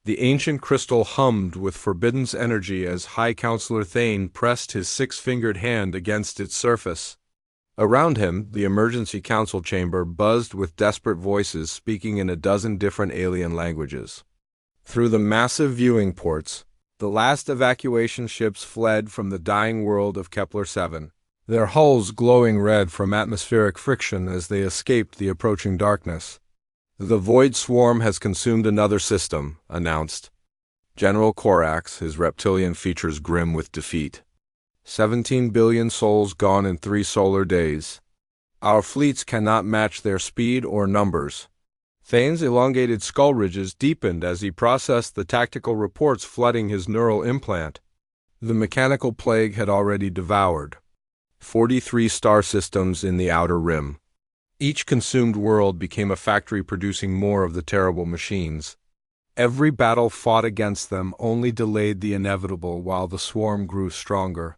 The ancient crystal hummed with forbidden energy as High Counselor Thane pressed his six-fingered hand against its surface. Around him, the emergency council chamber buzzed with desperate voices speaking in a dozen different alien languages. Through the massive viewing ports, the last evacuation ships fled from the dying world of Kepler-7, their hulls glowing red from atmospheric friction as they escaped the approaching darkness. "The Void Swarm has consumed another system," announced General Corax, his reptilian features grim with defeat. 17 billion souls gone in 3 solar days. Our fleets cannot match their speed or numbers. Thane's elongated skull ridges deepened as he processed the tactical reports flooding his neural implant. The mechanical plague had already devoured 43 star systems in the outer rim. Each consumed world became a factory producing more of the terrible machines. Every battle fought against them only delayed the inevitable while the swarm grew stronger.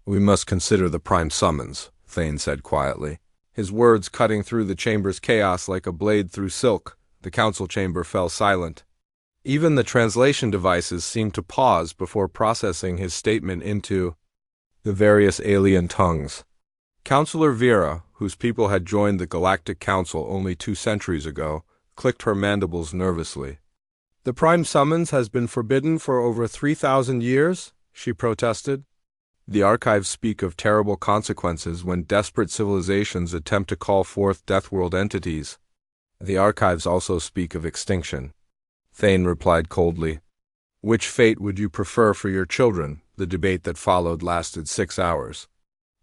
"We must consider the prime summons," Thane said quietly, his words cutting through the chamber's chaos like a blade through silk. The council chamber fell silent. Even the translation devices seemed to pause before processing his statement into the various alien tongues. Counselor Vera, whose people had joined the Galactic Council only 2 centuries ago, clicked her mandibles nervously. "The prime summons has been forbidden for over 3,000 years, she protested. "The archives speak of terrible consequences when desperate civilizations attempt to call forth Deathworld entities. The archives also speak of extinction," Thane replied coldly. "Which fate would you prefer for your children?" The debate that followed lasted 6 hours.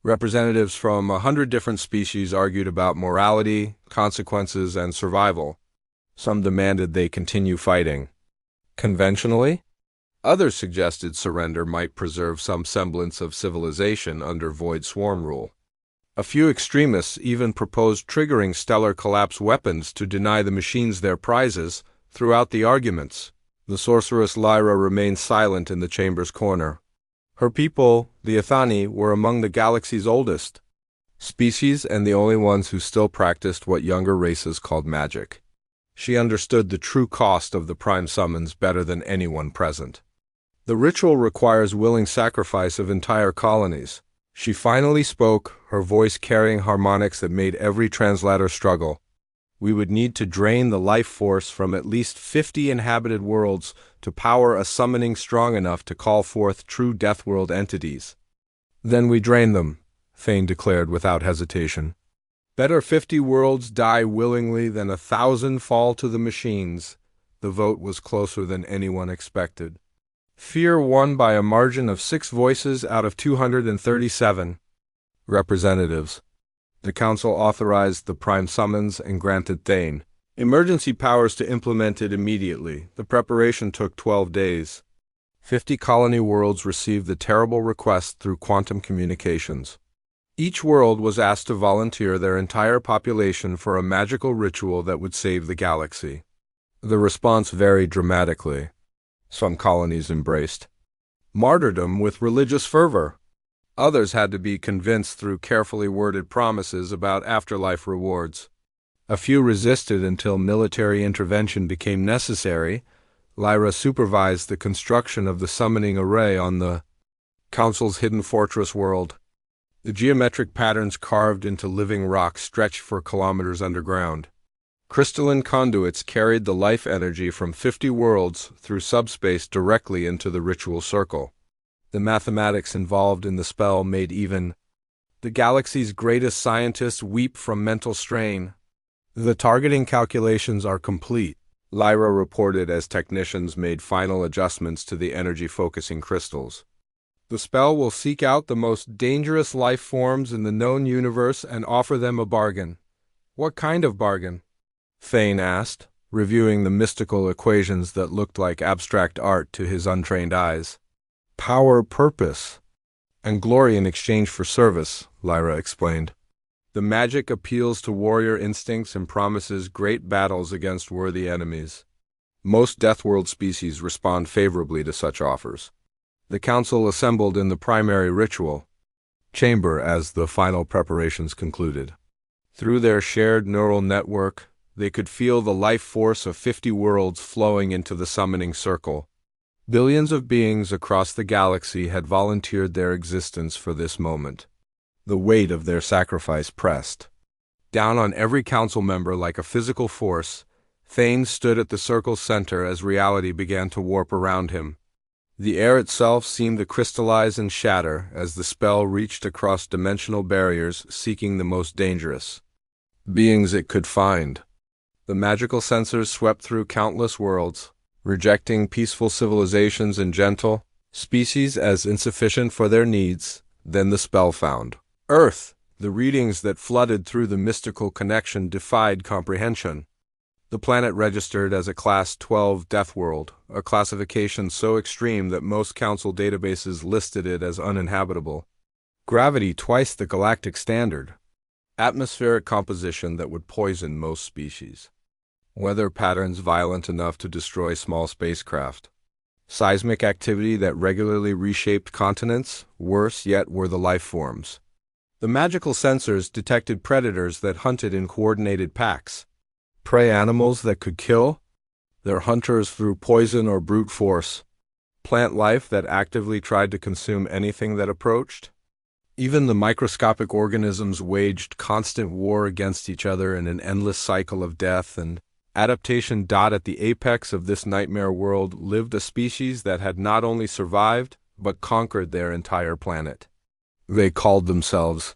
Representatives from 100 different species argued about morality, consequences, and survival. Some demanded they continue fighting conventionally. Others suggested surrender might preserve some semblance of civilization under Void Swarm rule. A few extremists even proposed triggering stellar collapse weapons to deny the machines their prizes. Throughout the arguments, the sorceress Lyra remained silent in the chamber's corner. Her people, the Ethani, were among the galaxy's oldest species and the only ones who still practiced what younger races called magic. She understood the true cost of the prime summons better than anyone present. "The ritual requires willing sacrifice of entire colonies." She finally spoke, her voice carrying harmonics that made every translator struggle. "We would need to drain the life force from at least 50 inhabited worlds to power a summoning strong enough to call forth true Deathworld entities." "Then we drain them," Thane declared without hesitation. "Better 50 worlds die willingly than 1,000 fall to the machines." The vote was closer than anyone expected. Fear won by a margin of 6 voices out of 237 representatives. The council authorized the prime summons and granted Thane emergency powers to implement it immediately. The preparation took 12 days. 50 colony worlds received the terrible request through quantum communications. Each world was asked to volunteer their entire population for a magical ritual that would save the galaxy. The response varied dramatically. Some colonies embraced martyrdom with religious fervor. Others had to be convinced through carefully worded promises about afterlife rewards. A few resisted until military intervention became necessary. Lyra supervised the construction of the summoning array on the Council's hidden fortress world. The geometric patterns carved into living rock stretched for kilometers underground. Crystalline conduits carried the life energy from 50 worlds through subspace directly into the ritual circle. The mathematics involved in the spell made even the galaxy's greatest scientists weep from mental strain. "The targeting calculations are complete," Lyra reported as technicians made final adjustments to the energy-focusing crystals. "The spell will seek out the most dangerous life forms in the known universe and offer them a bargain." "What kind of bargain?" Thane asked, reviewing the mystical equations that looked like abstract art to his untrained eyes. "Power, purpose, and glory in exchange for service," Lyra explained. "The magic appeals to warrior instincts and promises great battles against worthy enemies. Most Deathworld species respond favorably to such offers." The council assembled in the primary ritual chamber as the final preparations concluded. Through their shared neural network, They could feel the life force of 50 worlds flowing into the summoning circle. Billions of beings across the galaxy had volunteered their existence for this moment. The weight of their sacrifice pressed down on every council member like a physical force. Thane stood at the circle's center as reality began to warp around him. The air itself seemed to crystallize and shatter as the spell reached across dimensional barriers, seeking the most dangerous beings it could find. The magical sensors swept through countless worlds, rejecting peaceful civilizations and gentle species as insufficient for their needs. Then the spell found Earth. The readings that flooded through the mystical connection defied comprehension. The planet registered as a Class 12 Deathworld, a classification so extreme that most council databases listed it as uninhabitable. Gravity twice the galactic standard. Atmospheric composition that would poison most species. Weather patterns violent enough to destroy small spacecraft. Seismic activity that regularly reshaped continents. Worse yet were the life forms. The magical sensors detected predators that hunted in coordinated packs. Prey animals that could kill their hunters through poison or brute force. Plant life that actively tried to consume anything that approached. Even the microscopic organisms waged constant war against each other in an endless cycle of death and adaptation. At the apex of this nightmare world lived a species that had not only survived, but conquered their entire planet. They called themselves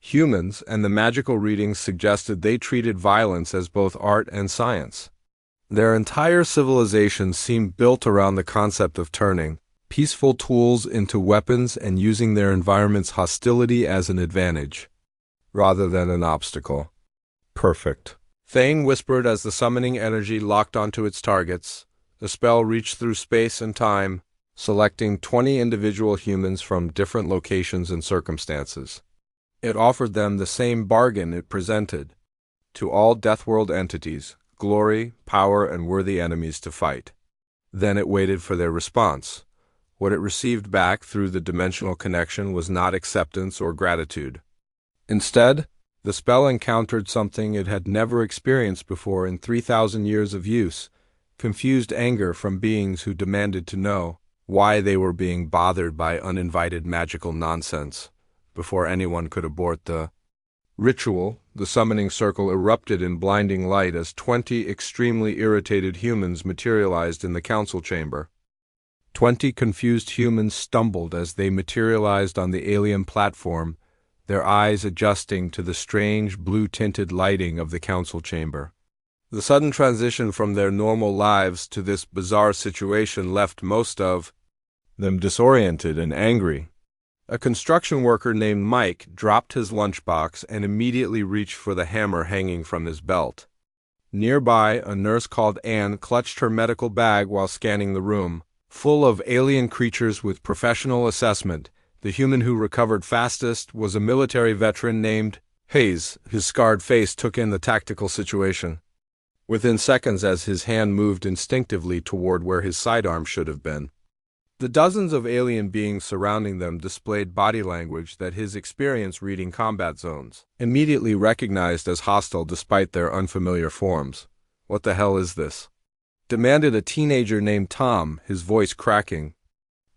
humans, and the magical readings suggested they treated violence as both art and science. Their entire civilization seemed built around the concept of turning peaceful tools into weapons and using their environment's hostility as an advantage, rather than an obstacle. Perfect. Thane whispered as the summoning energy locked onto its targets. The spell reached through space and time, selecting 20 individual humans from different locations and circumstances. It offered them the same bargain it presented to all Deathworld entities: glory, power, and worthy enemies to fight. Then it waited for their response. What it received back through the dimensional connection was not acceptance or gratitude. Instead, the spell encountered something it had never experienced before in 3,000 years of use: confused anger from beings who demanded to know why they were being bothered by uninvited magical nonsense. Before anyone could abort the ritual, the summoning circle erupted in blinding light as 20 extremely irritated humans materialized in the council chamber. 20 confused humans stumbled as they materialized on the alien platform, their eyes adjusting to the strange blue-tinted lighting of the council chamber. The sudden transition from their normal lives to this bizarre situation left most of them disoriented and angry. A construction worker named Mike dropped his lunchbox and immediately reached for the hammer hanging from his belt. Nearby, a nurse called Anne clutched her medical bag while scanning the room, full of alien creatures with professional assessment. The human who recovered fastest was a military veteran named Hayes. His scarred face took in the tactical situation within seconds as his hand moved instinctively toward where his sidearm should have been. The dozens of alien beings surrounding them displayed body language that his experience reading combat zones immediately recognized as hostile despite their unfamiliar forms. "What the hell is this?" demanded a teenager named Tom, his voice cracking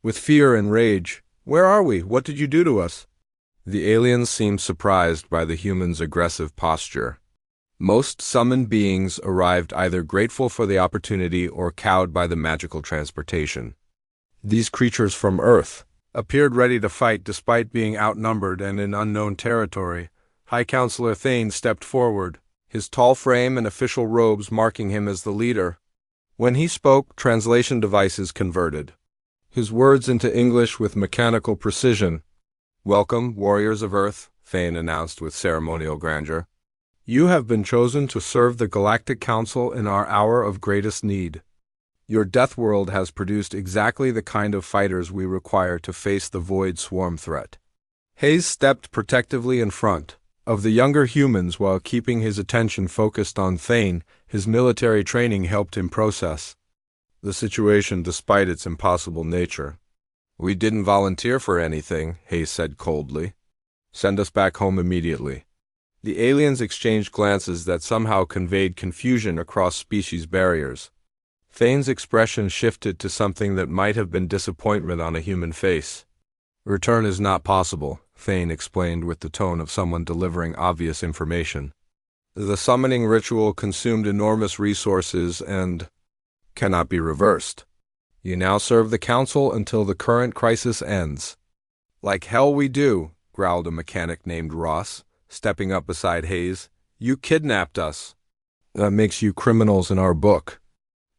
with fear and rage. "Where are we? What did you do to us?" The aliens seemed surprised by the humans' aggressive posture. Most summoned beings arrived either grateful for the opportunity or cowed by the magical transportation. These creatures from Earth appeared ready to fight despite being outnumbered and in unknown territory. High Counselor Thane stepped forward, his tall frame and official robes marking him as the leader. When he spoke, translation devices converted his words into English with mechanical precision. "Welcome, warriors of Earth," Thane announced with ceremonial grandeur. "You have been chosen to serve the Galactic Council in our hour of greatest need. Your Deathworld has produced exactly the kind of fighters we require to face the Void Swarm threat." Hayes stepped protectively in front of the younger humans while keeping his attention focused on Thane. His military training helped him process the situation despite its impossible nature. "We didn't volunteer for anything," Hayes said coldly. "Send us back home immediately." The aliens exchanged glances that somehow conveyed confusion across species barriers. Thane's expression shifted to something that might have been disappointment on a human face. Return is not possible, Thane explained with the tone of someone delivering obvious information. The summoning ritual consumed enormous resources and cannot be reversed. You now serve the Council until the current crisis ends. Like hell we do, growled a mechanic named Ross, stepping up beside Hayes. You kidnapped us. That makes you criminals in our book.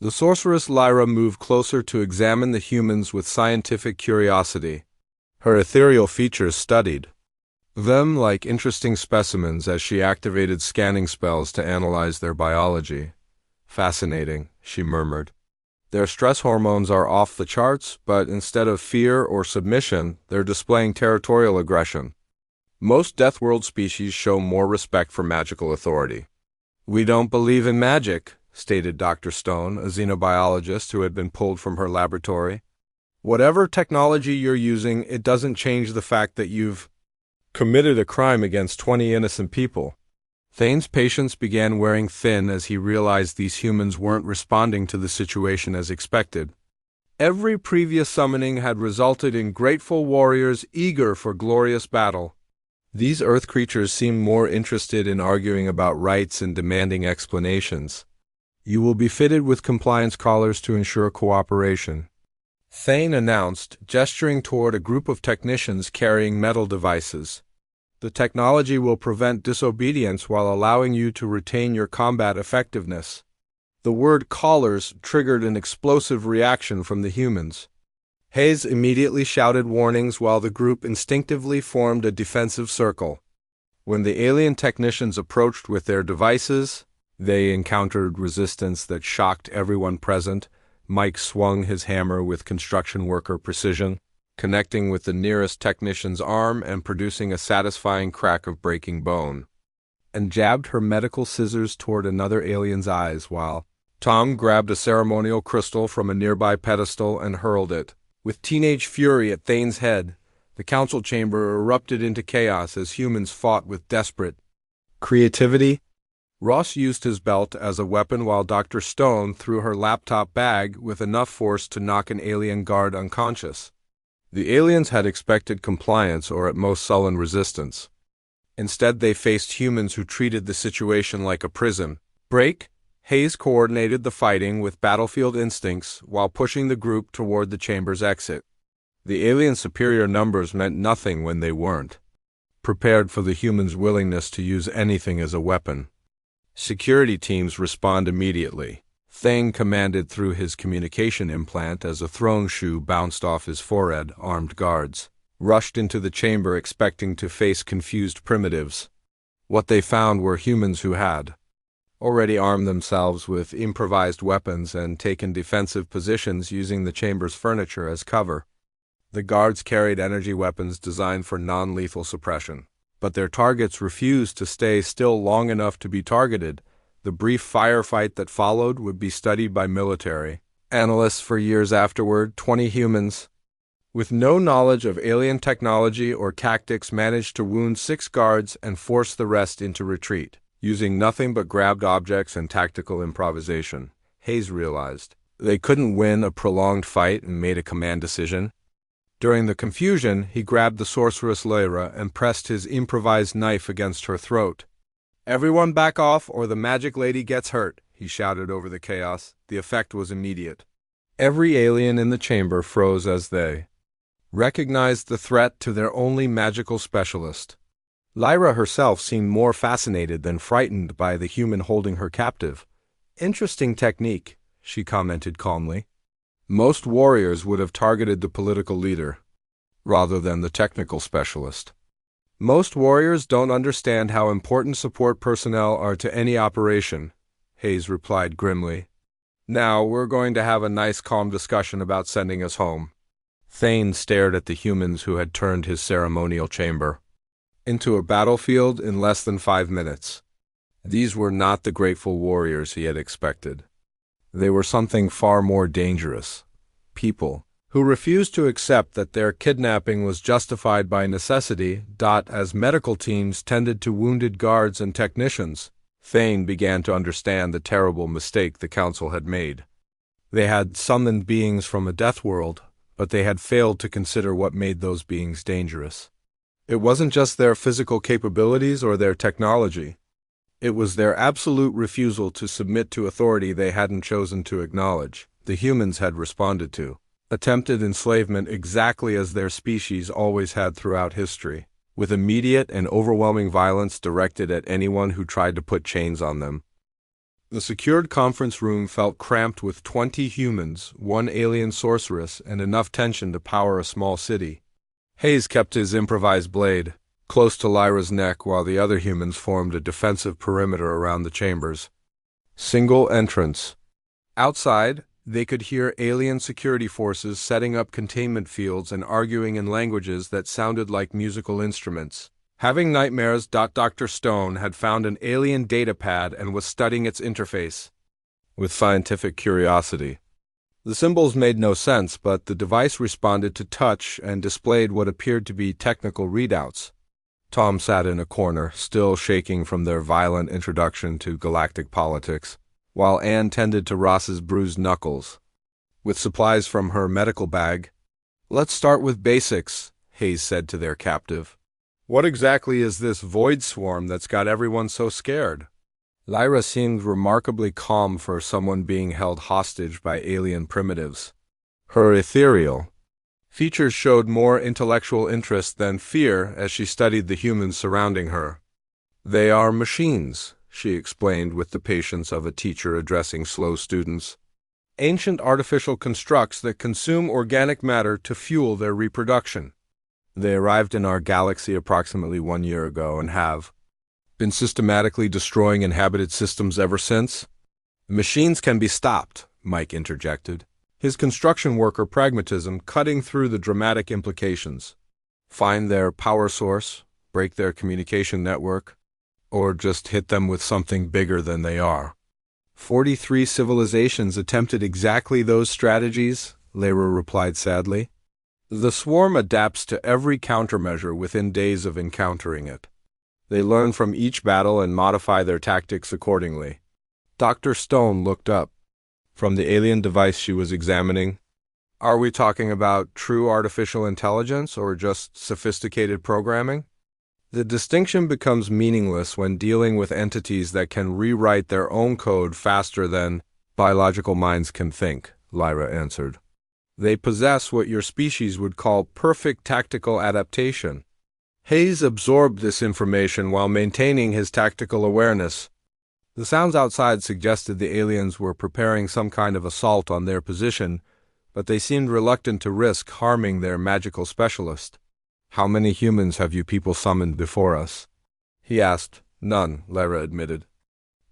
The sorceress Lyra moved closer to examine the humans with scientific curiosity. Her ethereal features studied them like interesting specimens as she activated scanning spells to analyze their biology. Fascinating, she murmured. Their stress hormones are off the charts, but instead of fear or submission, they're displaying territorial aggression. Most Deathworld species show more respect for magical authority. We don't believe in magic, stated Dr. Stone, a xenobiologist who had been pulled from her laboratory. Whatever technology you're using, it doesn't change the fact that you've committed a crime against 20 innocent people. Thane's patience began wearing thin as he realized these humans weren't responding to the situation as expected. Every previous summoning had resulted in grateful warriors eager for glorious battle. These earth creatures seemed more interested in arguing about rights and demanding explanations. You will be fitted with compliance collars to ensure cooperation, Thane announced, gesturing toward a group of technicians carrying metal devices. The technology will prevent disobedience while allowing you to retain your combat effectiveness. The word collars triggered an explosive reaction from the humans. Hayes immediately shouted warnings while the group instinctively formed a defensive circle. When the alien technicians approached with their devices, they encountered resistance that shocked everyone present. Mike swung his hammer with construction worker precision, connecting with the nearest technician's arm and producing a satisfying crack of breaking bone, and jabbed her medical scissors toward another alien's eyes while Tom grabbed a ceremonial crystal from a nearby pedestal and hurled it. With teenage fury at Thane's head, the council chamber erupted into chaos as humans fought with desperate creativity. Ross used his belt as a weapon while Dr. Stone threw her laptop bag with enough force to knock an alien guard unconscious. The aliens had expected compliance or at most sullen resistance. Instead, they faced humans who treated the situation like a prison break. Hayes coordinated the fighting with battlefield instincts while pushing the group toward the chamber's exit. The alien superior numbers meant nothing when they weren't prepared for the humans' willingness to use anything as a weapon. Security teams respond immediately, Thane commanded through his communication implant as a throne shoe bounced off his forehead. Armed guards rushed into the chamber expecting to face confused primitives. What they found were humans who had already armed themselves with improvised weapons and taken defensive positions using the chamber's furniture as cover. The guards carried energy weapons designed for non-lethal suppression, but their targets refused to stay still long enough to be targeted. The brief firefight that followed would be studied by military analysts for years afterward. 20 humans, with no knowledge of alien technology or tactics, managed to wound 6 guards and force the rest into retreat. Using nothing but grabbed objects and tactical improvisation, Hayes realized they couldn't win a prolonged fight and made a command decision. During the confusion, he grabbed the sorceress Lyra and pressed his improvised knife against her throat. "Everyone back off or the magic lady gets hurt," he shouted over the chaos. The effect was immediate. Every alien in the chamber froze as they recognized the threat to their only magical specialist. Lyra herself seemed more fascinated than frightened by the human holding her captive. "Interesting technique," she commented calmly. Most warriors would have targeted the political leader, rather than the technical specialist. Most warriors don't understand how important support personnel are to any operation, Hayes replied grimly. "Now we're going to have a nice calm discussion about sending us home." Thane stared at the humans who had turned his ceremonial chamber into a battlefield in less than 5 minutes. These were not the grateful warriors he had expected. They were something far more dangerous. People who refused to accept that their kidnapping was justified by necessity. As medical teams tended to wounded guards and technicians, Thane began to understand the terrible mistake the Council had made. They had summoned beings from a Deathworld, but they had failed to consider what made those beings dangerous. It wasn't just their physical capabilities or their technology. It was their absolute refusal to submit to authority they hadn't chosen to acknowledge. The humans had responded to attempted enslavement exactly as their species always had throughout history, with immediate and overwhelming violence directed at anyone who tried to put chains on them. The secured conference room felt cramped with 20 humans, 1 alien sorceress, and enough tension to power a small city. Hayes kept his improvised blade close to Lyra's neck while the other humans formed a defensive perimeter around the chambers. Single entrance. Outside, they could hear alien security forces setting up containment fields and arguing in languages that sounded like musical instruments. Having nightmares. Dr. Stone had found an alien datapad and was studying its interface with scientific curiosity. The symbols made no sense, but the device responded to touch and displayed what appeared to be technical readouts. Tom sat in a corner, still shaking from their violent introduction to galactic politics, while Anne tended to Ross's bruised knuckles. With supplies from her medical bag, "Let's start with basics," Hayes said to their captive. "What exactly is this void swarm that's got everyone so scared?" Lyra seemed remarkably calm for someone being held hostage by alien primitives. Her ethereal features showed more intellectual interest than fear as she studied the humans surrounding her. "They are machines," she explained with the patience of a teacher addressing slow students. "Ancient artificial constructs that consume organic matter to fuel their reproduction. They arrived in our galaxy approximately 1 year ago and have been systematically destroying inhabited systems ever since." "The machines can be stopped," Mike interjected, his construction worker pragmatism cutting through the dramatic implications. "Find their power source, break their communication network, or just hit them with something bigger than they are." 43 civilizations attempted exactly those strategies, Lyra replied sadly. "The swarm adapts to every countermeasure within days of encountering it. They learn from each battle and modify their tactics accordingly." Dr. Stone looked up from the alien device she was examining. "Are we talking about true artificial intelligence or just sophisticated programming?" "The distinction becomes meaningless when dealing with entities that can rewrite their own code faster than biological minds can think," Lyra answered. "They possess what your species would call perfect tactical adaptation." Hayes absorbed this information while maintaining his tactical awareness. The sounds outside suggested the aliens were preparing some kind of assault on their position, but they seemed reluctant to risk harming their magical specialist. "How many humans have you people summoned before us?" he asked. "None," Lyra admitted.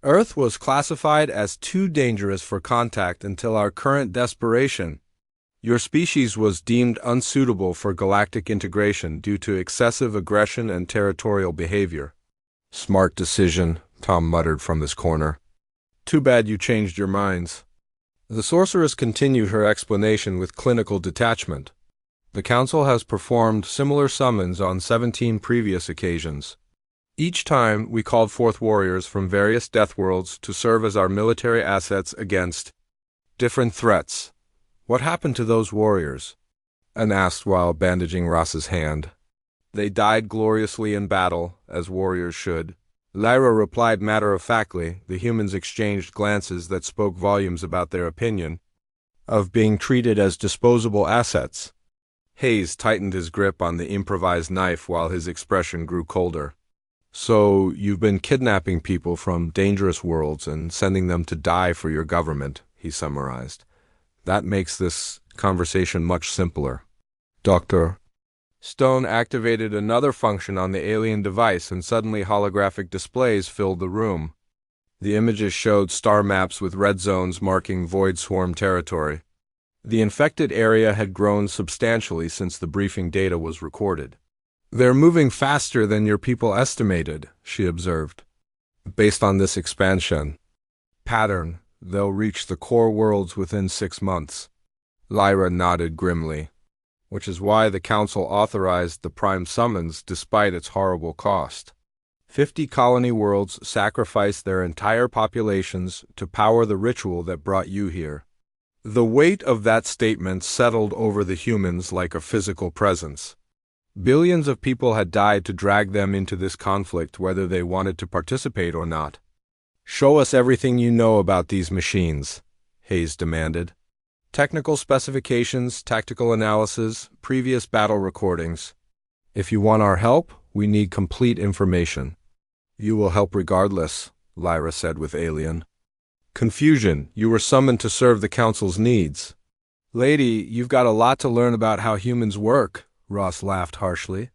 "Earth was classified as too dangerous for contact until our current desperation. Your species was deemed unsuitable for galactic integration due to excessive aggression and territorial behavior." "Smart decision," Tom muttered from his corner. "Too bad you changed your minds." The sorceress continued her explanation with clinical detachment. "The Council has performed similar summons on 17 previous occasions. Each time we called forth warriors from various Deathworlds to serve as our military assets against different threats. What happened to those warriors?" Anne asked while bandaging Ross's hand. "They died gloriously in battle, as warriors should." Lyra replied matter-of-factly. The humans exchanged glances that spoke volumes about their opinion of being treated as disposable assets. Hayes tightened his grip on the improvised knife while his expression grew colder. "So you've been kidnapping people from dangerous worlds and sending them to die for your government," he summarized. "That makes this conversation much simpler." Dr. Stone activated another function on the alien device, and suddenly holographic displays filled the room. The images showed star maps with red zones marking void swarm territory. The infected area had grown substantially since the briefing data was recorded. "They're moving faster than your people estimated," she observed. "Based on this expansion pattern, they'll reach the core worlds within 6 months." Lyra nodded grimly, which is why the council authorized the prime summons despite its horrible cost. 50 colony worlds sacrificed their entire populations to power the ritual that brought you here. The weight of that statement settled over the humans like a physical presence. Billions of people had died to drag them into this conflict whether they wanted to participate or not. Show us everything you know about these machines, Hayes demanded. Technical specifications, tactical analysis, previous battle recordings. If you want our help, we need complete information. You will help regardless, Lyra said with alien confusion. You were summoned to serve the Council's needs. Lady, you've got a lot to learn about how humans work, Ross laughed harshly.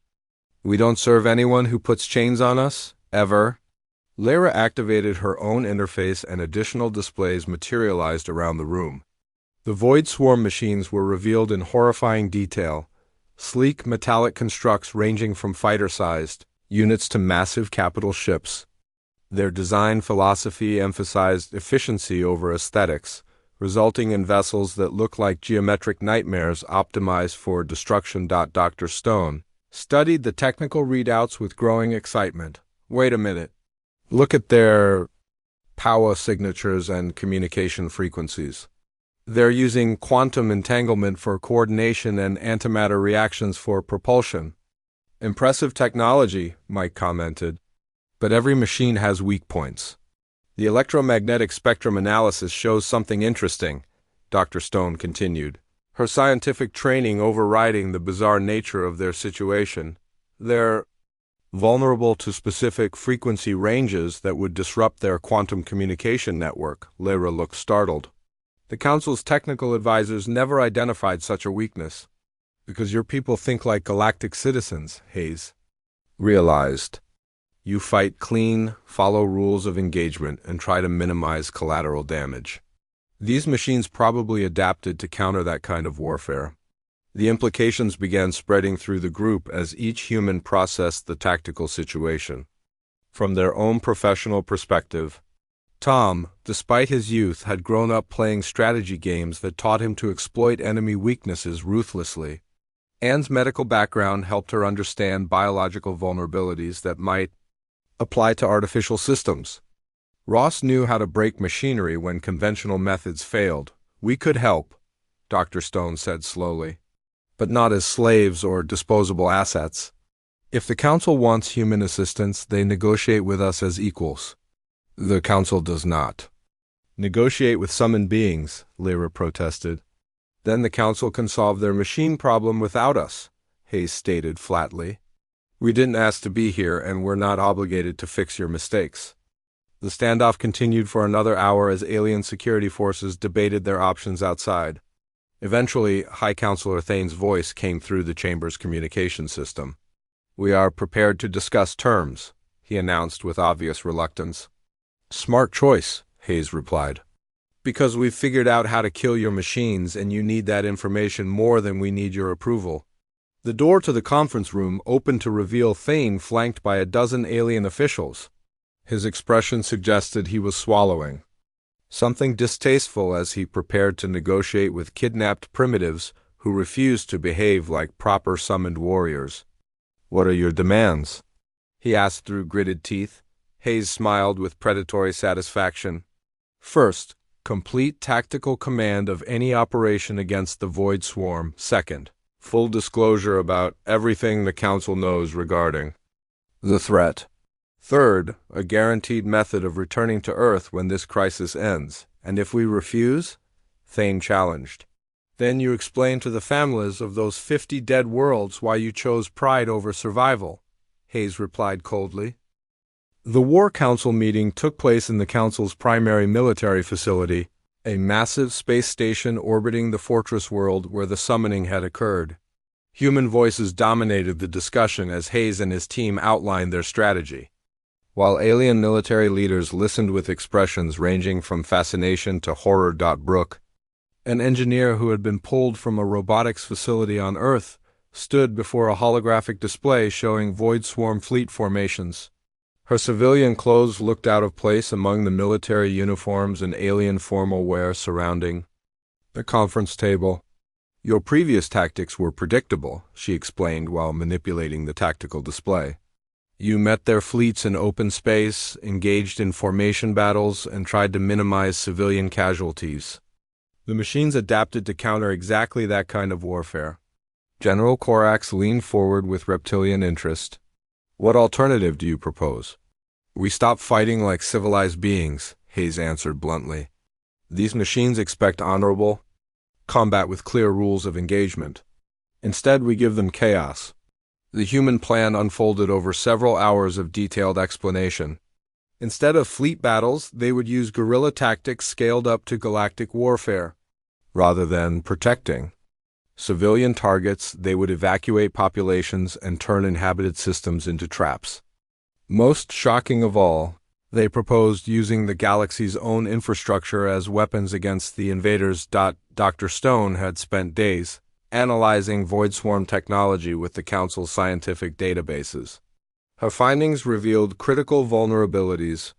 We don't serve anyone who puts chains on us, ever. Lyra activated her own interface and additional displays materialized around the room. The Void Swarm machines were revealed in horrifying detail, sleek metallic constructs ranging from fighter-sized units to massive capital ships. Their design philosophy emphasized efficiency over aesthetics, resulting in vessels that look like geometric nightmares optimized for destruction. Dr. Stone studied the technical readouts with growing excitement. Wait a minute. Look at their power signatures and communication frequencies. They're using quantum entanglement for coordination and antimatter reactions for propulsion. Impressive technology, Mike commented. But every machine has weak points. The electromagnetic spectrum analysis shows something interesting, Dr. Stone continued, her scientific training overriding the bizarre nature of their situation. They're vulnerable to specific frequency ranges that would disrupt their quantum communication network. Lyra looked startled. The Council's technical advisors never identified such a weakness. Because your people think like galactic citizens, Hayes realized. You fight clean, follow rules of engagement, and try to minimize collateral damage. These machines probably adapted to counter that kind of warfare. The implications began spreading through the group as each human processed the tactical situation. From their own professional perspective, Tom, despite his youth, had grown up playing strategy games that taught him to exploit enemy weaknesses ruthlessly. Anne's medical background helped her understand biological vulnerabilities that might apply to artificial systems. Ross knew how to break machinery when conventional methods failed. We could help, Dr. Stone said slowly, but not as slaves or disposable assets. If the Council wants human assistance, they negotiate with us as equals. The Council does not negotiate with summoned beings, Lyra protested. Then the Council can solve their machine problem without us, Hayes stated flatly. We didn't ask to be here, and we're not obligated to fix your mistakes. The standoff continued for another hour as alien security forces debated their options outside. Eventually, High Counselor Thane's voice came through the chamber's communication system. We are prepared to discuss terms, he announced with obvious reluctance. Smart choice, Hayes replied. Because we've figured out how to kill your machines, and you need that information more than we need your approval. The door to the conference room opened to reveal Thane flanked by a dozen alien officials. His expression suggested he was swallowing something distasteful as he prepared to negotiate with kidnapped primitives who refused to behave like proper summoned warriors. What are your demands? He asked through gritted teeth. Hayes smiled with predatory satisfaction. First, complete tactical command of any operation against the Void Swarm. Second, full disclosure about everything the Council knows regarding the threat. Third, a guaranteed method of returning to Earth when this crisis ends. And if we refuse? Thane challenged. Then you explain to the families of those 50 dead worlds why you chose pride over survival, Hayes replied coldly. The War Council meeting took place in the Council's primary military facility, a massive space station orbiting the fortress world where the summoning had occurred. Human voices dominated the discussion as Hayes and his team outlined their strategy, while alien military leaders listened with expressions ranging from fascination to horror. Brooke, an engineer who had been pulled from a robotics facility on Earth, stood before a holographic display showing Void Swarm fleet formations. Her civilian clothes looked out of place among the military uniforms and alien formal wear surrounding the conference table. Your previous tactics were predictable, she explained while manipulating the tactical display. You met their fleets in open space, engaged in formation battles, and tried to minimize civilian casualties. The machines adapted to counter exactly that kind of warfare. General Korax leaned forward with reptilian interest. What alternative do you propose? We stop fighting like civilized beings, Hayes answered bluntly. These machines expect honorable combat with clear rules of engagement. Instead, we give them chaos. The human plan unfolded over several hours of detailed explanation. Instead of fleet battles, they would use guerrilla tactics scaled up to galactic warfare. Rather than protecting civilian targets, they would evacuate populations and turn inhabited systems into traps. Most shocking of all, they proposed using the galaxy's own infrastructure as weapons against the invaders. Dr. Stone had spent days analyzing Void Swarm technology with the Council's scientific databases. Her findings revealed critical vulnerabilities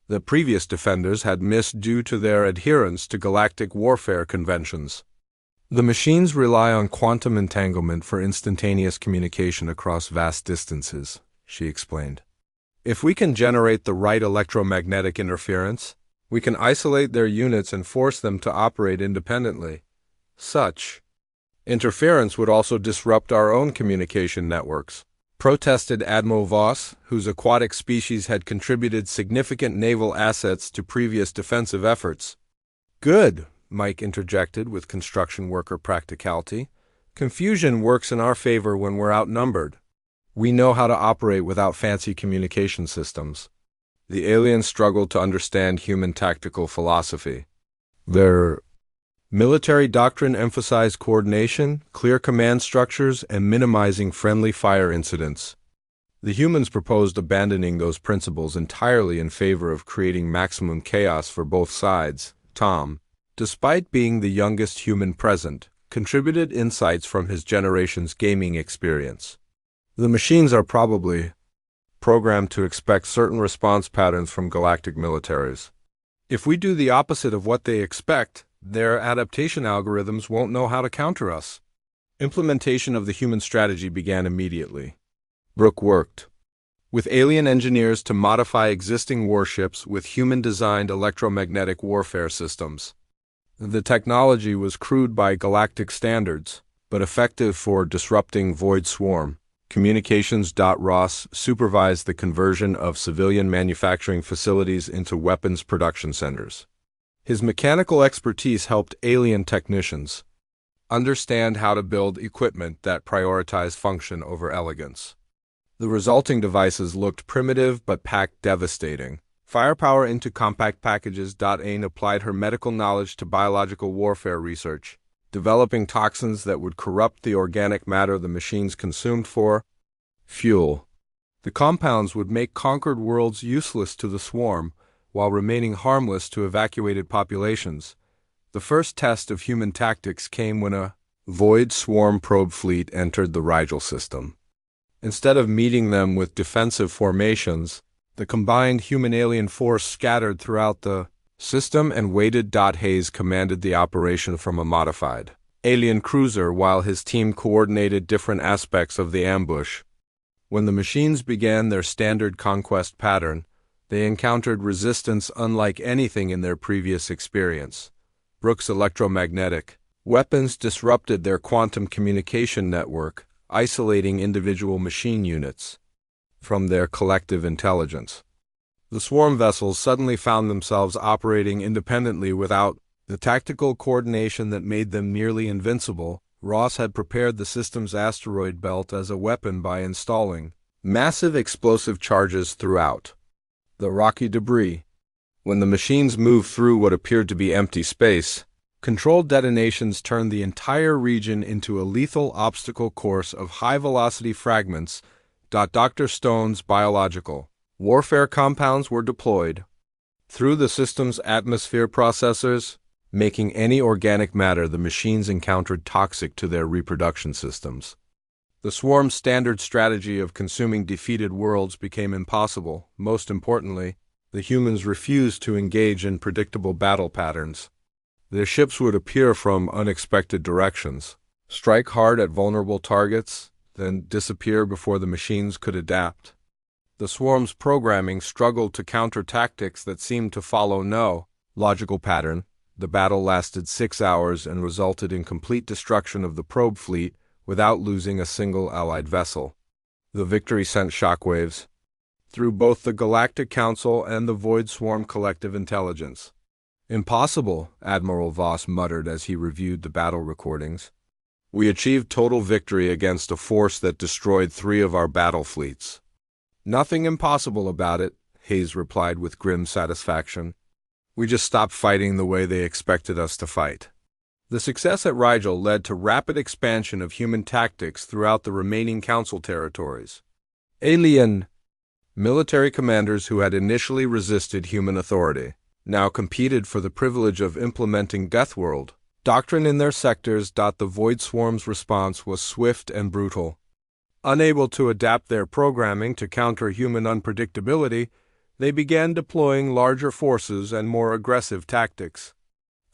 the previous defenders had missed due to their adherence to galactic warfare conventions. The machines rely on quantum entanglement for instantaneous communication across vast distances, she explained. If we can generate the right electromagnetic interference, we can isolate their units and force them to operate independently. Such interference would also disrupt our own communication networks, protested Admiral Voss, whose aquatic species had contributed significant naval assets to previous defensive efforts. Good, Mike interjected with construction worker practicality. Confusion works in our favor when we're outnumbered. We know how to operate without fancy communication systems. The aliens struggled to understand human tactical philosophy. Their military doctrine emphasized coordination, clear command structures, and minimizing friendly fire incidents. The humans proposed abandoning those principles entirely in favor of creating maximum chaos for both sides. Tom, despite being the youngest human present, contributed insights from his generation's gaming experience. The machines are probably programmed to expect certain response patterns from galactic militaries. If we do the opposite of what they expect, their adaptation algorithms won't know how to counter us. Implementation of the human strategy began immediately. Brooke worked with alien engineers to modify existing warships with human-designed electromagnetic warfare systems. The technology was crude by galactic standards, but effective for disrupting Void Swarm. Communications. Ross supervised the conversion of civilian manufacturing facilities into weapons production centers. His mechanical expertise helped alien technicians understand how to build equipment that prioritized function over elegance. The resulting devices looked primitive but packed devastating firepower into compact packages. Aine applied her medical knowledge to biological warfare research, developing toxins that would corrupt the organic matter the machines consumed for fuel. The compounds would make conquered worlds useless to the swarm, while remaining harmless to evacuated populations. The first test of human tactics came when a Void Swarm probe fleet entered the Rigel system. Instead of meeting them with defensive formations, the combined human-alien force scattered throughout the system and waited. Hayes commanded the operation from a modified alien cruiser while his team coordinated different aspects of the ambush. When the machines began their standard conquest pattern, they encountered resistance unlike anything in their previous experience. Brooke's electromagnetic weapons disrupted their quantum communication network, isolating individual machine units from their collective intelligence. The swarm vessels suddenly found themselves operating independently without the tactical coordination that made them nearly invincible. Ross had prepared the system's asteroid belt as a weapon by installing massive explosive charges throughout the rocky debris. When the machines moved through what appeared to be empty space, controlled detonations turned the entire region into a lethal obstacle course of high-velocity fragments. Dr. Stone's biological warfare compounds were deployed through the system's atmosphere processors, making any organic matter the machines encountered toxic to their reproduction systems. The swarm's standard strategy of consuming defeated worlds became impossible. Most importantly, the humans refused to engage in predictable battle patterns. Their ships would appear from unexpected directions, Strike hard at vulnerable targets, then disappear before the machines could adapt. The swarm's programming struggled to counter tactics that seemed to follow no logical pattern. The battle lasted 6 hours and resulted in complete destruction of the probe fleet without losing a single Allied vessel. The victory sent shockwaves through both the Galactic Council and the Void Swarm collective intelligence. "Impossible," Admiral Voss muttered as he reviewed the battle recordings. "We achieved total victory against a force that destroyed 3 of our battle fleets." "Nothing impossible about it," Hayes replied with grim satisfaction. "We just stopped fighting the way they expected us to fight." The success at Rigel led to rapid expansion of human tactics throughout the remaining Council territories. Alien military commanders who had initially resisted human authority now competed for the privilege of implementing Deathworld doctrine in their sectors. The Void Swarm's response was swift and brutal. Unable to adapt their programming to counter human unpredictability, they began deploying larger forces and more aggressive tactics.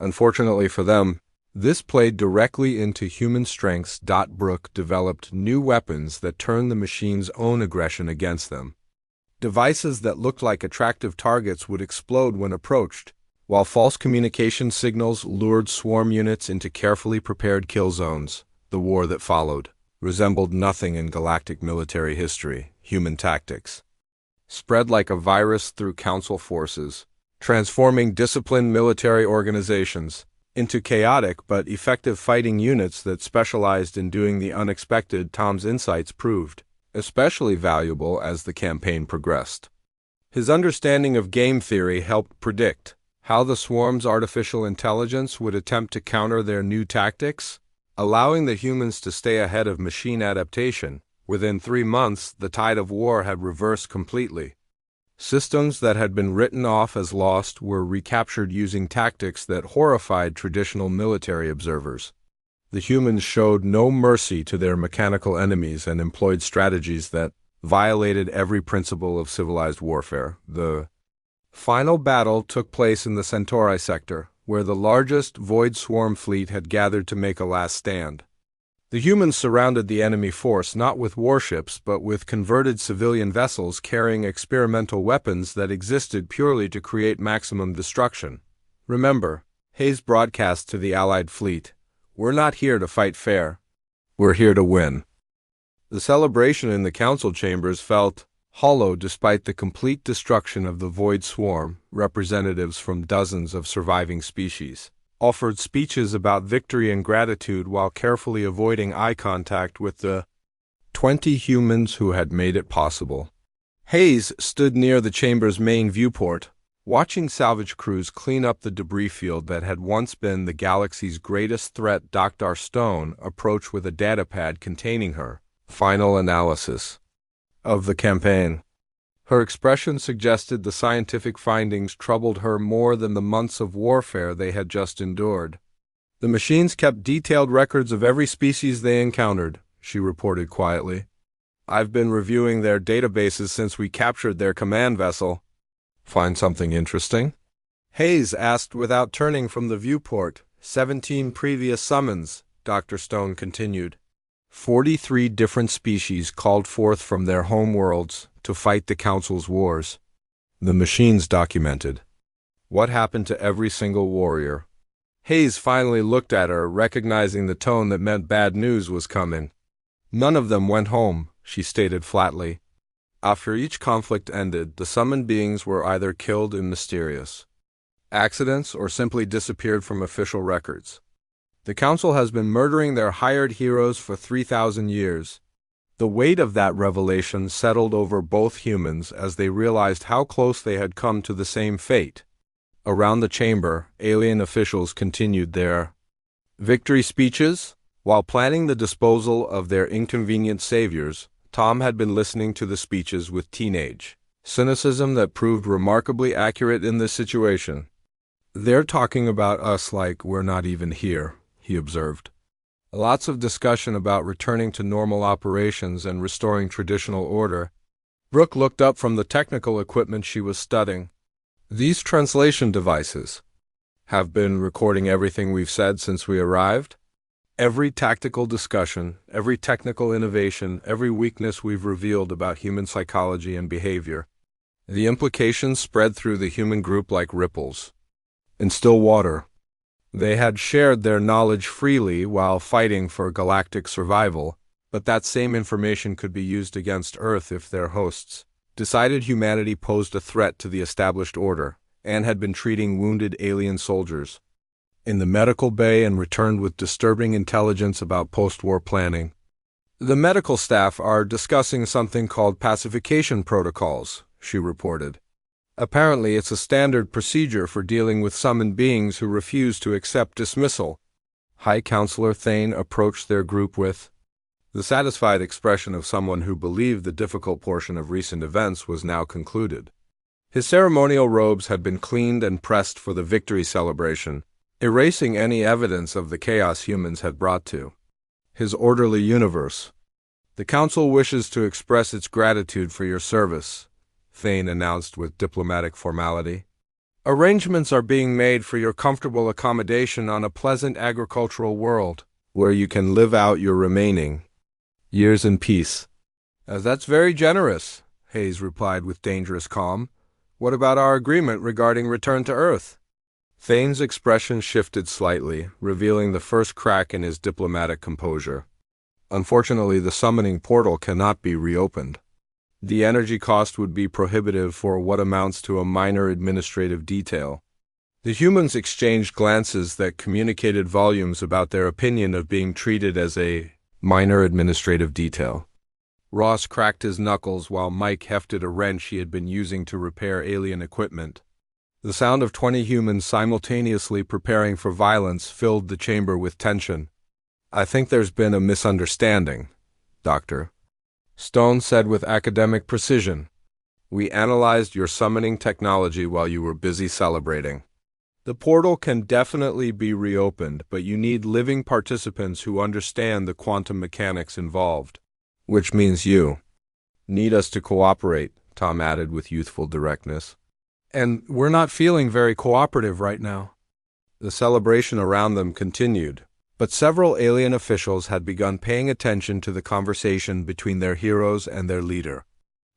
Unfortunately for them, this played directly into human strengths. Brooke developed new weapons that turned the machine's own aggression against them. Devices that looked like attractive targets would explode when approached, while false communication signals lured swarm units into carefully prepared kill zones. The war that followed resembled nothing in galactic military history. Human tactics spread like a virus through Council forces, transforming disciplined military organizations into chaotic but effective fighting units that specialized in doing the unexpected. Tom's insights proved especially valuable as the campaign progressed. His understanding of game theory helped predict how the swarm's artificial intelligence would attempt to counter their new tactics, allowing the humans to stay ahead of machine adaptation. Within 3 months, the tide of war had reversed completely. Systems that had been written off as lost were recaptured using tactics that horrified traditional military observers. The humans showed no mercy to their mechanical enemies and employed strategies that violated every principle of civilized warfare. The final battle took place in the Centauri sector, where the largest Void Swarm fleet had gathered to make a last stand. The humans surrounded the enemy force not with warships but with converted civilian vessels carrying experimental weapons that existed purely to create maximum destruction. "Remember," Hayes broadcast to the Allied fleet, "we're not here to fight fair. We're here to win." The celebration in the Council chambers felt hollow despite the complete destruction of the Void Swarm. Representatives from dozens of surviving species offered speeches about victory and gratitude while carefully avoiding eye contact with the 20 humans who had made it possible. Hayes stood near the chamber's main viewport, watching salvage crews clean up the debris field that had once been the galaxy's greatest threat. Dr. Stone approached with a datapad containing her final analysis of the campaign. Her expression suggested the scientific findings troubled her more than the months of warfare they had just endured. "The machines kept detailed records of every species they encountered," she reported quietly. "I've been reviewing their databases since we captured their command vessel." "Find something interesting?" Hayes asked without turning from the viewport. 17 previous summons," Dr. Stone continued. 43 different species called forth from their home worlds to fight the Council's wars. The machines documented what happened to every single warrior. Hayes finally looked at her, recognizing the tone that meant bad news was coming. "None of them went home," she stated flatly. After each conflict ended, the summoned beings were either killed in mysterious accidents or simply disappeared from official records. The Council has been murdering their hired heroes for 3,000 years. The weight of that revelation settled over both humans as they realized how close they had come to the same fate. Around the chamber, alien officials continued their victory speeches. While planning the disposal of their inconvenient saviors, Tom had been listening to the speeches with teenage cynicism that proved remarkably accurate in this situation. "They're talking about us like we're not even here," he observed. "Lots of discussion about returning to normal operations and restoring traditional order." Brooke looked up from the technical equipment she was studying. "These translation devices have been recording everything we've said since we arrived?" Every tactical discussion, every technical innovation, every weakness we've revealed about human psychology and behavior. The implications spread through the human group like ripples. In still water, they had shared their knowledge freely while fighting for galactic survival, but that same information could be used against Earth if their hosts decided humanity posed a threat to the established order and had been treating wounded alien soldiers in the medical bay and returned with disturbing intelligence about post-war planning. The medical staff are discussing something called pacification protocols, she reported. Apparently, it's a standard procedure for dealing with summoned beings who refuse to accept dismissal. High Counselor Thane approached their group with the satisfied expression of someone who believed the difficult portion of recent events was now concluded. His ceremonial robes had been cleaned and pressed for the victory celebration, erasing any evidence of the chaos humans had brought to his orderly universe. The Council wishes to express its gratitude for your service, Thane announced with diplomatic formality. Arrangements are being made for your comfortable accommodation on a pleasant agricultural world, where you can live out your remaining years in peace. That's very generous, Hayes replied with dangerous calm. What about our agreement regarding return to Earth? Thane's expression shifted slightly, revealing the first crack in his diplomatic composure. Unfortunately, the summoning portal cannot be reopened. The energy cost would be prohibitive for what amounts to a minor administrative detail. The humans exchanged glances that communicated volumes about their opinion of being treated as a minor administrative detail. Ross cracked his knuckles while Mike hefted a wrench he had been using to repair alien equipment. The sound of 20 humans simultaneously preparing for violence filled the chamber with tension. I think there's been a misunderstanding, Doctor Stone said with academic precision. We analyzed your summoning technology while you were busy celebrating. The portal can definitely be reopened, but you need living participants who understand the quantum mechanics involved. Which means you need us to cooperate, Tom added with youthful directness. And we're not feeling very cooperative right now. The celebration around them continued, but several alien officials had begun paying attention to the conversation between their heroes and their leader.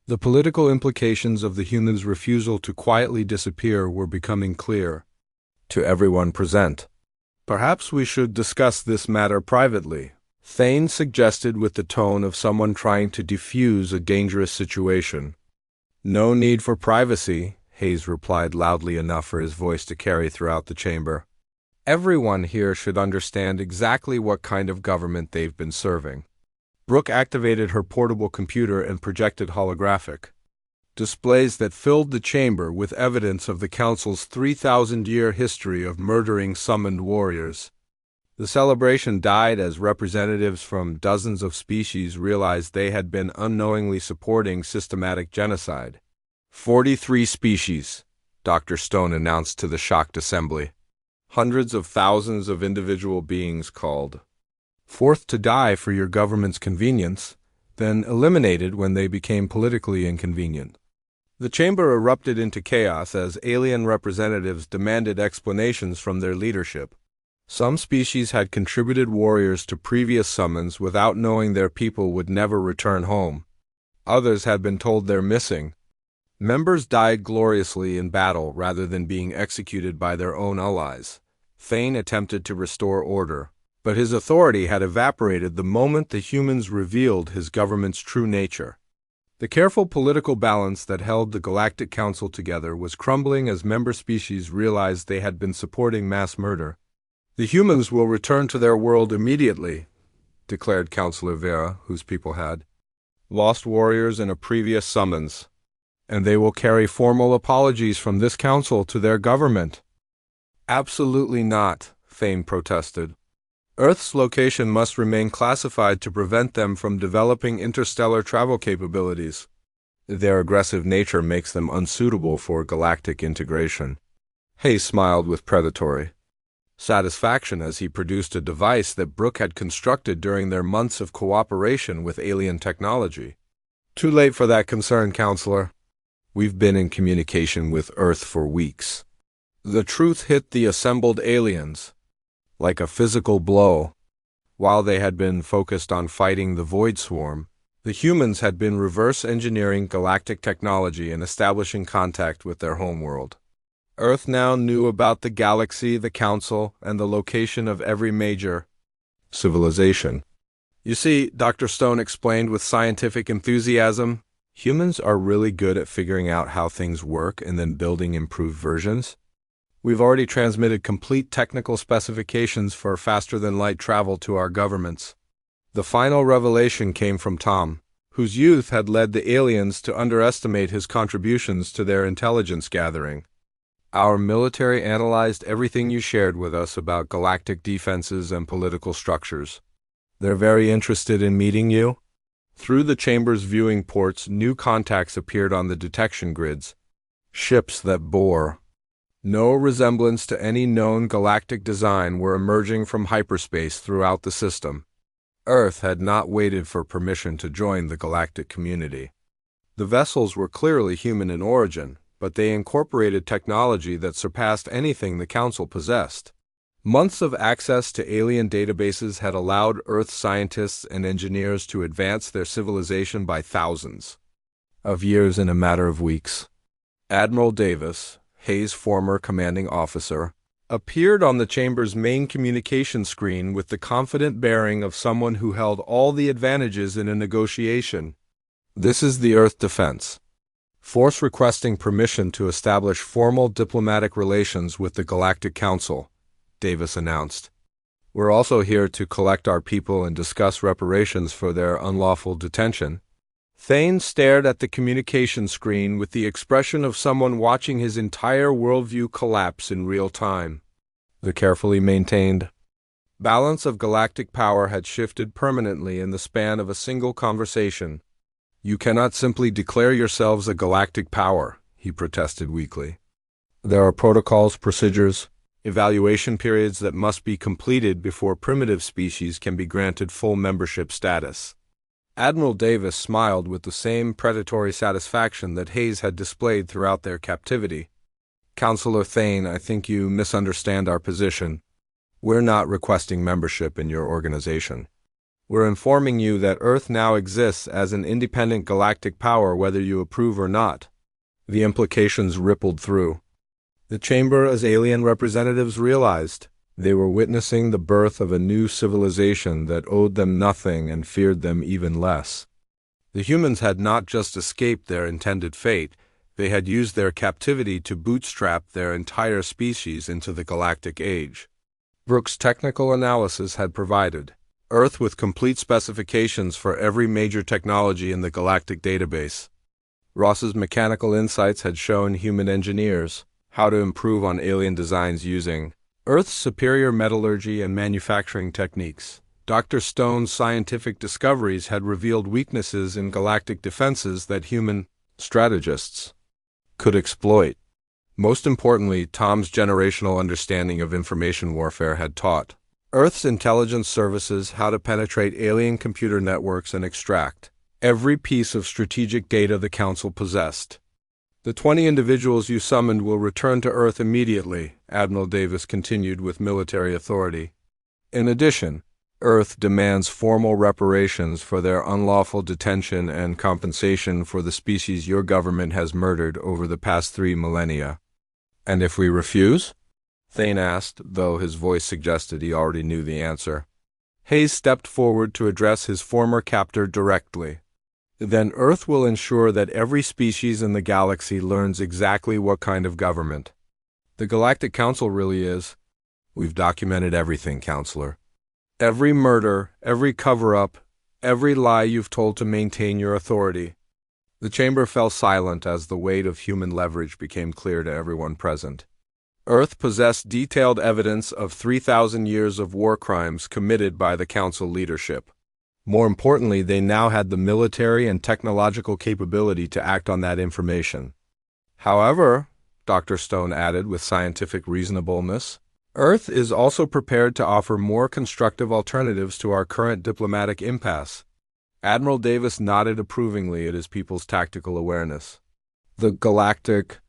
The political implications of the humans' refusal to quietly disappear were becoming clear to everyone present. Perhaps we should discuss this matter privately, Thane suggested with the tone of someone trying to defuse a dangerous situation. No need for privacy, Hayes replied loudly enough for his voice to carry throughout the chamber. Everyone here should understand exactly what kind of government they've been serving. Brooke activated her portable computer and projected holographic displays that filled the chamber with evidence of the Council's 3,000-year history of murdering summoned warriors. The celebration died as representatives from dozens of species realized they had been unknowingly supporting systematic genocide. 43 species, Dr. Stone announced to the shocked assembly. Hundreds of thousands of individual beings called forth to die for your government's convenience, then eliminated when they became politically inconvenient. The chamber erupted into chaos as alien representatives demanded explanations from their leadership. Some species had contributed warriors to previous summons without knowing their people would never return home. Others had been told they're missing. Members died gloriously in battle rather than being executed by their own allies. Thane attempted to restore order, but his authority had evaporated the moment the humans revealed his government's true nature. The careful political balance that held the Galactic Council together was crumbling as member species realized they had been supporting mass murder. The humans will return to their world immediately, declared Counselor Vera, whose people had lost warriors in a previous summons, and they will carry formal apologies from this council to their government. Absolutely not, Thane protested. Earth's location must remain classified to prevent them from developing interstellar travel capabilities. Their aggressive nature makes them unsuitable for galactic integration. Hayes smiled with predatory satisfaction as he produced a device that Brooke had constructed during their months of cooperation with alien technology. Too late for that concern, Counselor. We've been in communication with Earth for weeks. The truth hit the assembled aliens like a physical blow. While they had been focused on fighting the Void Swarm, the humans had been reverse engineering galactic technology and establishing contact with their homeworld. Earth now knew about the galaxy, the Council, and the location of every major civilization. You see, Dr. Stone explained with scientific enthusiasm, humans are really good at figuring out how things work and then building improved versions. We've already transmitted complete technical specifications for faster-than-light travel to our governments. The final revelation came from Tom, whose youth had led the aliens to underestimate his contributions to their intelligence gathering. Our military analyzed everything you shared with us about galactic defenses and political structures. They're very interested in meeting you. Through the chamber's viewing ports, new contacts appeared on the detection grids. Ships that bore no resemblance to any known galactic design were emerging from hyperspace throughout the system. Earth had not waited for permission to join the galactic community. The vessels were clearly human in origin, but they incorporated technology that surpassed anything the Council possessed. Months of access to alien databases had allowed Earth scientists and engineers to advance their civilization by thousands of years in a matter of weeks. Admiral Davis, Hayes' former commanding officer, appeared on the chamber's main communication screen with the confident bearing of someone who held all the advantages in a negotiation. This is the Earth Defense Force requesting permission to establish formal diplomatic relations with the Galactic Council, Davis announced. We're also here to collect our people and discuss reparations for their unlawful detention. Thane stared at the communication screen with the expression of someone watching his entire worldview collapse in real time. The carefully maintained balance of galactic power had shifted permanently in the span of a single conversation. You cannot simply declare yourselves a galactic power, he protested weakly. There are protocols, procedures, evaluation periods that must be completed before primitive species can be granted full membership status. Admiral Davis smiled with the same predatory satisfaction that Hayes had displayed throughout their captivity. Counselor Thane, I think you misunderstand our position. We're not requesting membership in your organization. We're informing you that Earth now exists as an independent galactic power whether you approve or not. The implications rippled through the chamber as alien representatives realized they were witnessing the birth of a new civilization that owed them nothing and feared them even less. The humans had not just escaped their intended fate, they had used their captivity to bootstrap their entire species into the galactic age. Brooks' technical analysis had provided Earth with complete specifications for every major technology in the galactic database. Ross's mechanical insights had shown human engineers how to improve on alien designs using Earth's superior metallurgy and manufacturing techniques. Dr. Stone's scientific discoveries had revealed weaknesses in galactic defenses that human strategists could exploit. Most importantly, Tom's generational understanding of information warfare had taught Earth's intelligence services how to penetrate alien computer networks and extract every piece of strategic data the Council possessed. The 20 individuals you summoned will return to Earth immediately, Admiral Davis continued with military authority. In addition, Earth demands formal reparations for their unlawful detention and compensation for the species your government has murdered over the past 3 millennia. And if we refuse? Thane asked, though his voice suggested he already knew the answer. Hayes stepped forward to address his former captor directly. Then Earth will ensure that every species in the galaxy learns exactly what kind of government the Galactic Council really is. We've documented everything, Counselor. Every murder, every cover-up, every lie you've told to maintain your authority. The chamber fell silent as the weight of human leverage became clear to everyone present. Earth possessed detailed evidence of 3,000 years of war crimes committed by the Council leadership. More importantly, they now had the military and technological capability to act on that information. However, Dr. Stone added with scientific reasonableness, Earth is also prepared to offer more constructive alternatives to our current diplomatic impasse. Admiral Davis nodded approvingly at his people's tactical awareness. The Galactic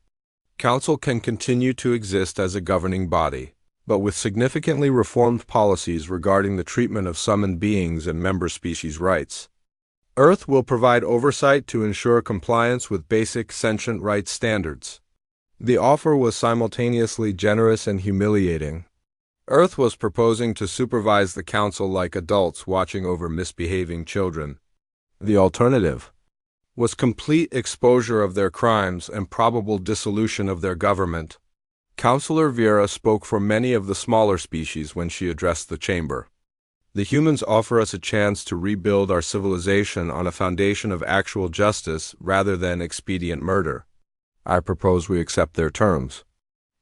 Council can continue to exist as a governing body, but with significantly reformed policies regarding the treatment of summoned beings and member species rights. Earth will provide oversight to ensure compliance with basic sentient rights standards. The offer was simultaneously generous and humiliating. Earth was proposing to supervise the council like adults watching over misbehaving children. The alternative was complete exposure of their crimes and probable dissolution of their government. Counselor Vera spoke for many of the smaller species when she addressed the chamber. The humans offer us a chance to rebuild our civilization on a foundation of actual justice rather than expedient murder. I propose we accept their terms.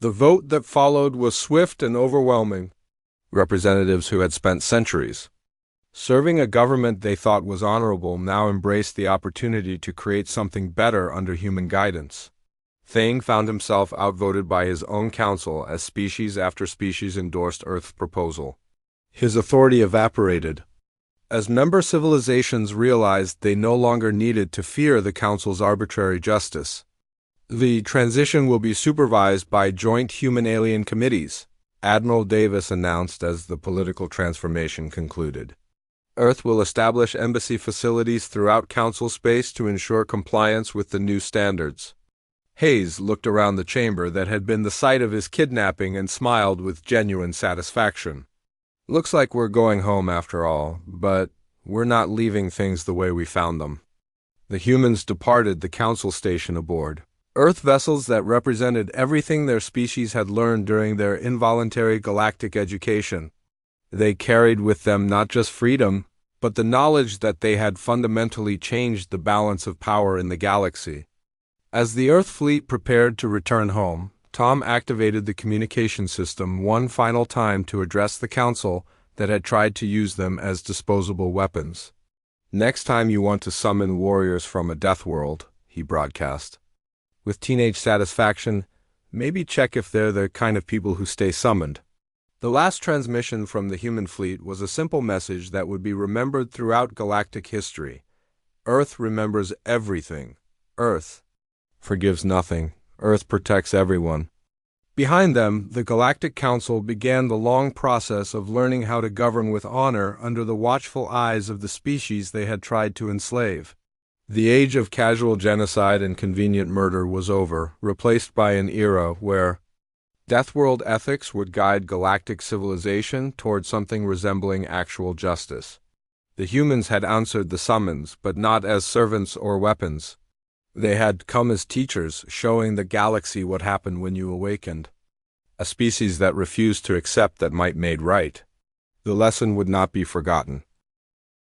The vote that followed was swift and overwhelming. Representatives who had spent centuries serving a government they thought was honorable now embraced the opportunity to create something better under human guidance. Thane found himself outvoted by his own council as species after species endorsed Earth's proposal. His authority evaporated. As member civilizations realized they no longer needed to fear the council's arbitrary justice. The transition will be supervised by joint human-alien committees, Admiral Davis announced as the political transformation concluded. Earth will establish embassy facilities throughout council space to ensure compliance with the new standards. Hayes looked around the chamber that had been the site of his kidnapping and smiled with genuine satisfaction. Looks like we're going home after all, but we're not leaving things the way we found them. The humans departed the council station aboard Earth vessels that represented everything their species had learned during their involuntary galactic education. They carried with them not just freedom, but the knowledge that they had fundamentally changed the balance of power in the galaxy. As the Earth fleet prepared to return home, Tom activated the communication system one final time to address the council that had tried to use them as disposable weapons. "Next time you want to summon warriors from a Deathworld," he broadcast, with teenage satisfaction, maybe check if they're the kind of people who stay summoned. The last transmission from the human fleet was a simple message that would be remembered throughout galactic history. Earth remembers everything. Earth forgives nothing. Earth protects everyone. Behind them, the Galactic Council began the long process of learning how to govern with honor under the watchful eyes of the species they had tried to enslave. The age of casual genocide and convenient murder was over, replaced by an era where Deathworld ethics would guide galactic civilization toward something resembling actual justice. The humans had answered the summons, but not as servants or weapons. They had come as teachers, showing the galaxy what happened when you awakened. A species that refused to accept that might made right. The lesson would not be forgotten.